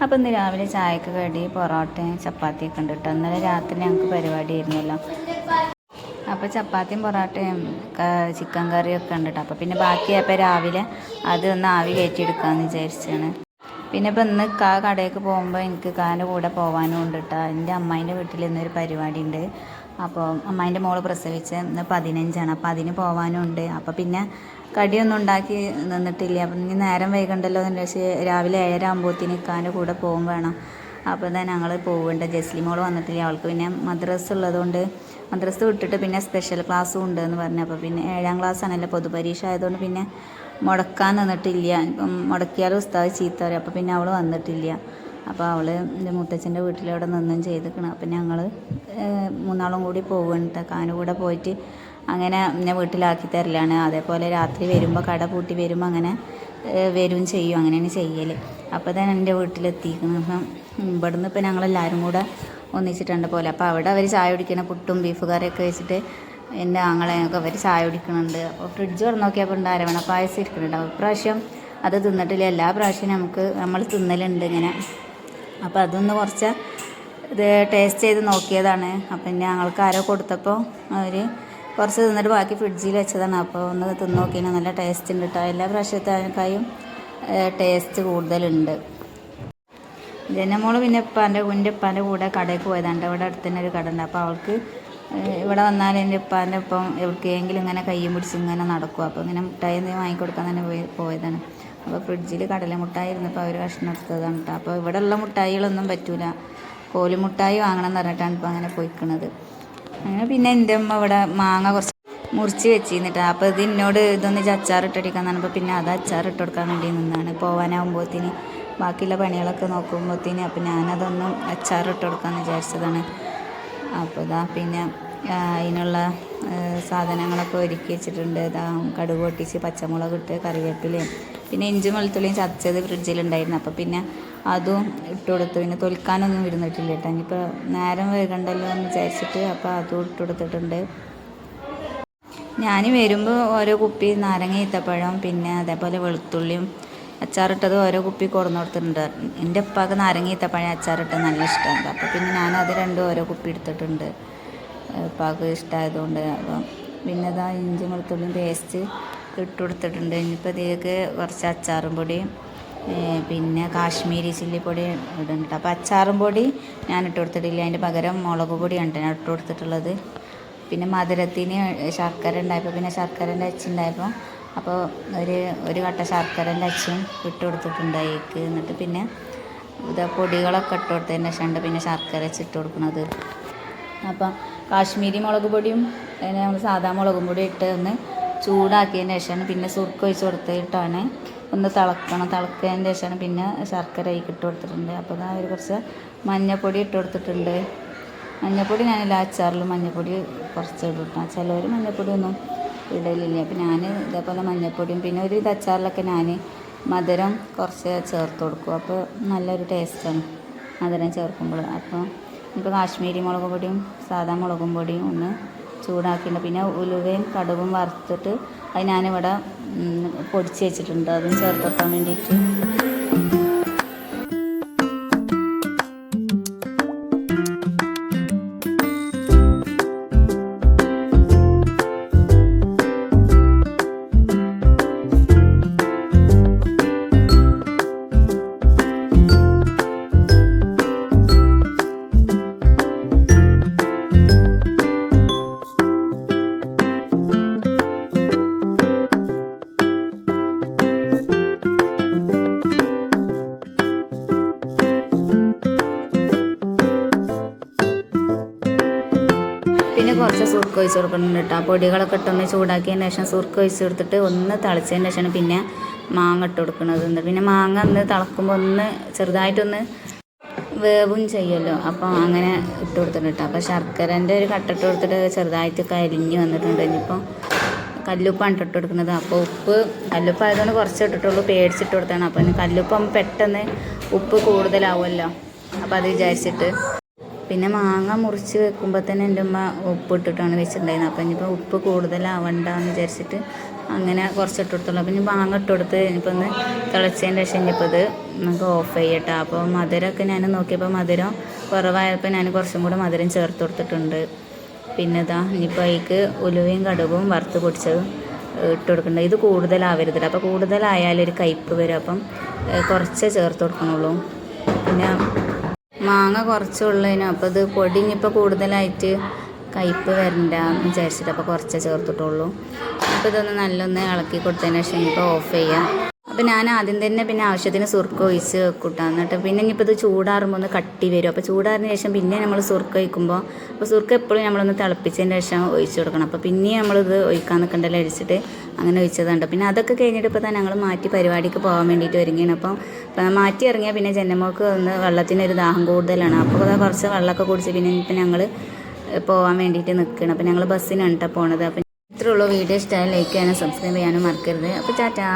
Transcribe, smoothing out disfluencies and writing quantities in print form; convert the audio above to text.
അപ്പോൾ ഇന്ന് രാവിലെ ചായക്ക് കടി പൊറോട്ടയും ചപ്പാത്തിയൊക്കെ ഉണ്ട് കേട്ടോ. ഇന്നലെ രാത്രി ഞങ്ങൾക്ക് പരിപാടി ആയിരുന്നല്ലോ. അപ്പോൾ ചപ്പാത്തിയും പൊറോട്ടയും ചിക്കൻ കറിയൊക്കെ ഉണ്ട് കേട്ടോ. അപ്പോൾ പിന്നെ ബാക്കിയായപ്പോൾ രാവിലെ അത് ഒന്ന് ആവി കയറ്റിയെടുക്കാമെന്ന് വിചാരിച്ചാണ്. പിന്നെ ഇപ്പോൾ ഇന്ന് കടയിലേക്ക് പോകുമ്പോൾ എനിക്ക് കാൻ്റെ കൂടെ പോകാനും ഉണ്ട് കേട്ടോ. എൻ്റെ അമ്മായിൻ്റെ വീട്ടിൽ ഇന്നൊരു പരിപാടി ഉണ്ട്. അപ്പോൾ അമ്മായിൻ്റെ മോള് പ്രസവിച്ച് ഇന്ന് 15ആണ്. അപ്പോൾ അതിന് പോകാനും ഉണ്ട്. അപ്പോൾ പിന്നെ കടിയൊന്നും ഉണ്ടാക്കി നിന്നിട്ടില്ല. അപ്പം ഇനി നേരം വൈകണ്ടല്ലോ എന്ന് വെച്ച് രാവിലെ 7:30 ആകുമ്പോഴത്തേന് കാൻ്റെ കൂടെ പോകും വേണം. അപ്പോൾ തന്നെ ഞങ്ങൾ പോവുന്നുണ്ട്. ജസ്ലി മോൾ വന്നിട്ടില്ല. അവൾക്ക് പിന്നെ മദ്രസ ഉള്ളതുകൊണ്ട് മദ്രസ വിട്ടിട്ട് പിന്നെ സ്പെഷ്യൽ ക്ലാസ്സും ഉണ്ട് എന്ന് പറഞ്ഞു. അപ്പോൾ പിന്നെ 7ാം ക്ലാസ് ആണല്ലോ, പൊതുപരീക്ഷ ആയതുകൊണ്ട് പിന്നെ മുടക്കാൻ നിന്നിട്ടില്ല. ഇപ്പം മുടക്കിയാലും ഉസ്താദ് ചീത്ത പറയും. അപ്പോൾ പിന്നെ അവൾ വന്നിട്ടില്ല. അപ്പോൾ അവൾ എൻ്റെ മുത്തച്ഛൻ്റെ വീട്ടിലവിടെ നിന്നും ചെയ്തിരിക്കണം. അപ്പം ഞങ്ങൾ 3 കൂടി പോകുന്നുണ്ട്. കാൻ്റെ കൂടെ പോയിട്ട് അങ്ങനെ എന്നെ വീട്ടിലാക്കി തരലാണ്. അതേപോലെ രാത്രി വരുമ്പോൾ കട പൂട്ടി വരുമ്പോൾ അങ്ങനെ വരും ചെയ്യും. അങ്ങനെയാണ് ചെയ്യൽ. അപ്പോൾ തന്നെ എൻ്റെ വീട്ടിലെത്തിയിരിക്കണം. അപ്പം ഇവിടുന്ന് ഇപ്പം ഞങ്ങളെല്ലാവരും കൂടെ ഒന്നിച്ചിട്ടുണ്ട് പോലെ. അപ്പോൾ അവിടെ അവർ ചായ കുടിക്കണം. പുട്ടും ബീഫ് കറിയൊക്കെ വെച്ചിട്ട് എൻ്റെ ആങ്ങളെയൊക്കെ അവർ ചായ കുടിക്കുന്നുണ്ട്. അപ്പോൾ ഫ്രിഡ്ജ് തുറന്ന് നോക്കിയപ്പോൾ ഉണ്ട് അരവണ പായസം ഇരിക്കുന്നുണ്ട്. ഇപ്രാവശ്യം അത് തിന്നിട്ടില്ല. എല്ലാ പ്രാവശ്യവും നമ്മൾ തിന്നലുണ്ട് ഇങ്ങനെ. അപ്പോൾ അതൊന്ന് കുറച്ച് ഇത് ടേസ്റ്റ് ചെയ്ത് നോക്കിയതാണ്. അപ്പം പിന്നെ ഞങ്ങൾക്ക് ആരോ കൊടുത്തപ്പോൾ അവർ കുറച്ച് തിന്നിട്ട് ബാക്കി ഫ്രിഡ്ജിൽ വെച്ചതാണ്. അപ്പോൾ ഒന്ന് തിന്ന് നോക്കിയാൽ നല്ല ടേസ്റ്റ് ഉണ്ട് കേട്ടോ. എല്ലാ പ്രാവശ്യത്തേക്കായും ടേസ്റ്റ് കൂടുതലുണ്ട്. ജനമോള് പിന്നെ എൻ്റെ ഉപ്പാൻ്റെ കൂടെ കടയ്ക്ക് പോയതാണ്. ഇവിടെ അടുത്ത് തന്നെ ഒരു കട ഉണ്ട്. അപ്പോൾ അവൾക്ക് ഇവിടെ വന്നാൽ എൻ്റെ ഉപ്പാൻ്റെ ഒപ്പം എവിടേക്കെങ്കിലും ഇങ്ങനെ കയ്യും പിടിച്ച് ഇങ്ങനെ നടക്കും. അപ്പോൾ ഇങ്ങനെ മുട്ടായി എന്തെങ്കിലും വാങ്ങിക്കൊടുക്കാൻ തന്നെ പോയതാണ്. അപ്പോൾ ഫ്രിഡ്ജിൽ കടല മുട്ടായി ഇരുന്നപ്പോൾ അവർ കഷ്ണം എടുത്തതാണ് കേട്ടോ. അപ്പോൾ ഇവിടെയുള്ള മുട്ടായികളൊന്നും പറ്റൂല, കോലുമുട്ടായി വാങ്ങണം എന്ന് പറഞ്ഞിട്ടാണ് ഇപ്പോൾ അങ്ങനെ പോയിക്കണത്. അങ്ങനെ പിന്നെ എൻ്റെ അമ്മ ഇവിടെ മാങ്ങ കുറച്ച് മുറിച്ച് വെച്ചിരുന്നിട്ടാണ്. അപ്പോൾ ഇതൊന്ന് അച്ചാറിട്ടടിക്കാൻ പറഞ്ഞപ്പോൾ പിന്നെ അത് അച്ചാറിട്ട് കൊടുക്കാൻ വേണ്ടി നിന്നാണ്. പോകാനാകുമ്പോഴത്തേന് ബാക്കിയുള്ള പണികളൊക്കെ നോക്കുമ്പോഴത്തേന് അപ്പോൾ ഞാനതൊന്നും അച്ചാറിട്ട് കൊടുക്കാമെന്ന് വിചാരിച്ചതാണ്. അപ്പോൾ പിന്നെ അതിനുള്ള സാധനങ്ങളൊക്കെ ഒരുക്കി വെച്ചിട്ടുണ്ട്. കടുക് പൊട്ടിച്ച് പച്ചമുളക് ഇട്ട് കറിവേപ്പിലയും പിന്നെ ഇഞ്ചി വെളുത്തുള്ളിയും ചതച്ചത് ഫ്രിഡ്ജിലുണ്ടായിരുന്നു. അപ്പോൾ പിന്നെ അതും ഇട്ട് കൊടുത്തു. പിന്നെ തൊലിക്കാനൊന്നും ഇരുന്നിട്ടില്ല കേട്ടോ. ഇനിയിപ്പോൾ നേരം വൈകണ്ടല്ലോ എന്ന് വിചാരിച്ചിട്ട് അപ്പോൾ അതും ഇട്ട് കൊടുത്തിട്ടുണ്ട്. ഞാൻ വരുമ്പോൾ ഓരോ കുപ്പി നാരങ്ങ ഈത്തപ്പഴം പിന്നെ അതേപോലെ വെളുത്തുള്ളിയും അച്ചാറിട്ടത് ഓരോ കുപ്പി കൊടുന്ന് കൊടുത്തിട്ടുണ്ട്. എൻ്റെ ഉപ്പാക്ക് നാരങ്ങ ഈത്തപ്പഴം അച്ചാറിട്ടത് നല്ല ഇഷ്ടമുണ്ട്. അപ്പോൾ പിന്നെ ഞാനത് രണ്ടും ഓരോ കുപ്പി എടുത്തിട്ടുണ്ട്, ഉപ്പാക്ക് ഇഷ്ടമായതുകൊണ്ട്. അപ്പം പിന്നെ ഇതാ ഇഞ്ചി വെളുത്തുള്ളിയും പേസ്റ്റ് ഇട്ട് കൊടുത്തിട്ടുണ്ട്. ഇനിയിപ്പോൾ ഇതിലേക്ക് കുറച്ച് അച്ചാറും പൊടിയും പിന്നെ കാശ്മീരി ചില്ലിപ്പൊടി ഇടുന്നുണ്ട്. അപ്പോൾ അച്ചാറും പൊടി ഞാൻ ഇട്ട് കൊടുത്തിട്ടില്ല, അതിൻ്റെ പകരം മുളക് പൊടിയാണ് ഞാൻ ഇട്ട് കൊടുത്തിട്ടുള്ളത്. പിന്നെ മധുരത്തിന് ശർക്കര ഉണ്ടായപ്പോൾ പിന്നെ ശർക്കരൻ്റെ അച്ചുണ്ടായപ്പോൾ അപ്പോൾ ഒരു കട്ട ശർക്കരൻ്റെ അച്ചും ഇട്ട് കൊടുത്തിട്ടുണ്ടായിക്ക്. എന്നിട്ട് പിന്നെ പൊടികളൊക്കെ ഇട്ട് കൊടുത്തതിന് ശേഷമുണ്ട് പിന്നെ ശർക്കര വെച്ചിട്ട് കൊടുക്കുന്നത്. അപ്പം കാശ്മീരി മുളക് പൊടിയും നമ്മൾ സാധാ മുളകും പൊടി ഇട്ട് ഒന്ന് ചൂടാക്കിയതിന് ശേഷമാണ് പിന്നെ സുർക്ക ഒഴിച്ച് കൊടുത്തിട്ടാണ് ഒന്ന് തിളക്കിയതിന് ശേഷമാണ് പിന്നെ ശർക്കര ഇട്ട് കൊടുത്തിട്ടുണ്ട്. അപ്പോൾ ഒരു കുറച്ച് മഞ്ഞൾപ്പൊടി ഇട്ട് കൊടുത്തിട്ടുണ്ട്. മഞ്ഞൾപ്പൊടി ഞാനെല്ലാ അച്ചാറിലും മഞ്ഞൾപ്പൊടി കുറച്ച് ഇട്ടിട്ടാണ്. ചിലവർ മഞ്ഞൾപ്പൊടി ഒന്നും ഇടലില്ല. അപ്പോൾ ഞാൻ ഇതേപോലെ മഞ്ഞൾപ്പൊടിയും പിന്നെ ഒരു അച്ചാറിലൊക്കെ ഞാൻ മധുരം കുറച്ച് ചേർത്ത് കൊടുക്കും. അപ്പോൾ നല്ലൊരു ടേസ്റ്റാണ് മധുരം ചേർക്കുമ്പോൾ. അപ്പോൾ ഇപ്പോൾ കാശ്മീരി മുളക് പൊടിയും സാധാ മുളകും പൊടിയും ഒന്ന് ചൂടാക്കിയിട്ടുണ്ട്. പിന്നെ ഉലുവയും കടുകും വറുത്തിട്ട് അത് ഞാനിവിടെ പൊടിച്ച് വെച്ചിട്ടുണ്ട്, അതും ചേർത്ത് വെക്കാൻ വേണ്ടിയിട്ട്. പിന്നെ കുറച്ച് സുർക്ക ഒഴിച്ച് കൊടുക്കുന്നുണ്ട് കേട്ടോ. ആ പൊടികളൊക്കെ ഇട്ടൊന്ന് ചൂടാക്കിയതിന് ശേഷം സുർക്ക ഒഴിച്ച് കൊടുത്തിട്ട് ഒന്ന് തിളച്ചതിന് ശേഷമാണ് പിന്നെ മാങ്ങ ഇട്ട് കൊടുക്കുന്നത്. പിന്നെ മാങ്ങ ഒന്ന് തിളക്കുമ്പോൾ ഒന്ന് ചെറുതായിട്ടൊന്ന് വേവും ചെയ്യുമല്ലോ, അപ്പോൾ അങ്ങനെ ഇട്ട് കൊടുത്തിട്ടുണ്ട് കേട്ടോ. അപ്പോൾ ശർക്കരൻ്റെ ഒരു കട്ട ഇട്ട് കൊടുത്തിട്ട് ചെറുതായിട്ട് കരിഞ്ഞ് വന്നിട്ടുണ്ട്. ഇനിയിപ്പോൾ കല്ലുപ്പാണ് ഇട്ട് കൊടുക്കുന്നത്. അപ്പോൾ കല്ലുപ്പ് ആയതുകൊണ്ട് കുറച്ച് ഇട്ടിട്ടുള്ളൂ, പേടിച്ചിട്ട് കൊടുത്താണ്. അപ്പോൾ കല്ലുപ്പം പെട്ടെന്ന് ഉപ്പ് കൂടുതലാവുമല്ലോ, അപ്പോൾ അത് വിചാരിച്ചിട്ട്. പിന്നെ മാങ്ങ മുറിച്ച് വെക്കുമ്പോൾ തന്നെ എൻ്റെ ഉമ്മ ഉപ്പ് ഇട്ടിട്ടാണ് വെച്ചിട്ടുണ്ടായിരുന്നത്. അപ്പോൾ ഇനിയിപ്പോൾ ഉപ്പ് കൂടുതലാവണ്ടെന്ന് വിചാരിച്ചിട്ട് അങ്ങനെ കുറച്ച് ഇട്ട് കൊടുത്തുള്ളൂ. അപ്പം ഇനി മാങ്ങ ഇട്ട് കൊടുത്ത് ഇനിയിപ്പോൾ ഒന്ന് തിളച്ചതിൻ്റെ ശേഷം ഇനിയിപ്പോൾ ഇത് നമുക്ക് ഓഫ് ചെയ്യട്ടോ. അപ്പോൾ മധുരമൊക്കെ ഞാൻ നോക്കിയപ്പോൾ മധുരം കുറവായപ്പോൾ ഞാൻ കുറച്ചും കൂടെ മധുരം ചേർത്ത് കൊടുത്തിട്ടുണ്ട്. പിന്നെ ഇതാ ഇനിയിപ്പോൾ അതിലേക്ക് ഉലുവയും കടുകും വറുത്ത് പൊടിച്ചതും ഇട്ട് കൊടുക്കേണ്ടത്. ഇത് കൂടുതലാവരുതില്ല, അപ്പോൾ കൂടുതലായാലൊരു കയ്പ്പ് വരും. അപ്പം കുറച്ചേ ചേർത്ത് കൊടുക്കണുള്ളൂ. പിന്നെ മാങ്ങ കുറച്ചുള്ളതിനും അപ്പോൾ ഇത് പൊടി ഇനിയിപ്പോൾ കൂടുതലായിട്ട് കയ്പ്പ് വരണ്ട എന്ന് വിചാരിച്ചിട്ട് അപ്പോൾ കുറച്ചേ ചേർത്തിട്ടുള്ളൂ. അപ്പോൾ ഇതൊന്ന് നല്ലൊന്ന് ഇളക്കി കൊടുത്തതിന് ശേഷം ഇനിയിപ്പോൾ ഓഫ് ചെയ്യാം. അപ്പോൾ ഞാൻ ആദ്യം തന്നെ പിന്നെ ആവശ്യത്തിന് സുർക്ക ഒഴിച്ച് വെക്കൂട്ടാ. എന്നിട്ട് പിന്നെ ഇനിയിപ്പോൾ ഇത് ചൂടാറുമ്പോൾ ഒന്ന് കട്ടി വരും. അപ്പോൾ ചൂടാറിന് ശേഷം പിന്നെ നമ്മൾ സുർക്ക ഒഴിക്കുമ്പോൾ അപ്പോൾ സുർക്ക എപ്പോഴും നമ്മളൊന്ന് തിളപ്പിച്ചതിന് ശേഷം ഒഴിച്ച് കൊടുക്കണം. അപ്പോൾ പിന്നെ നമ്മളിത് ഒഴിക്കാൻ നിൽക്കണ്ടല്ലോ അടിച്ചിട്ട് അങ്ങനെ ഒഴിച്ചതുണ്ട്. പിന്നെ അതൊക്കെ കഴിഞ്ഞിട്ട് ഇപ്പോൾ തന്നെ ഞങ്ങൾ മാറ്റി പരിപാടിക്ക് പോകാൻ വേണ്ടിയിട്ട് ഒരുങ്ങിയാണ്. അപ്പം മാറ്റി ഇറങ്ങിയാൽ പിന്നെ ജനമോൾക്ക് ഒന്ന് വെള്ളത്തിനൊരു ദാഹം കൂടുതലാണ്. അപ്പോൾ കുറച്ച് വെള്ളമൊക്കെ കുടിച്ച് പിന്നെ ഇപ്പം ഞങ്ങൾ പോകാൻ വേണ്ടിയിട്ട് നിൽക്കണം. അപ്പോൾ ഞങ്ങൾ ബസ്സിനാണ് കേട്ടോ പോണത്. അപ്പം ഇത്രയുള്ളൂ. വീഡിയോ ഇഷ്ടമായി ലൈക്ക് ചെയ്യാനും സബ്സ്ക്രൈബ് ചെയ്യാനും മറക്കരുത്. അപ്പോൾ ടാറ്റാ.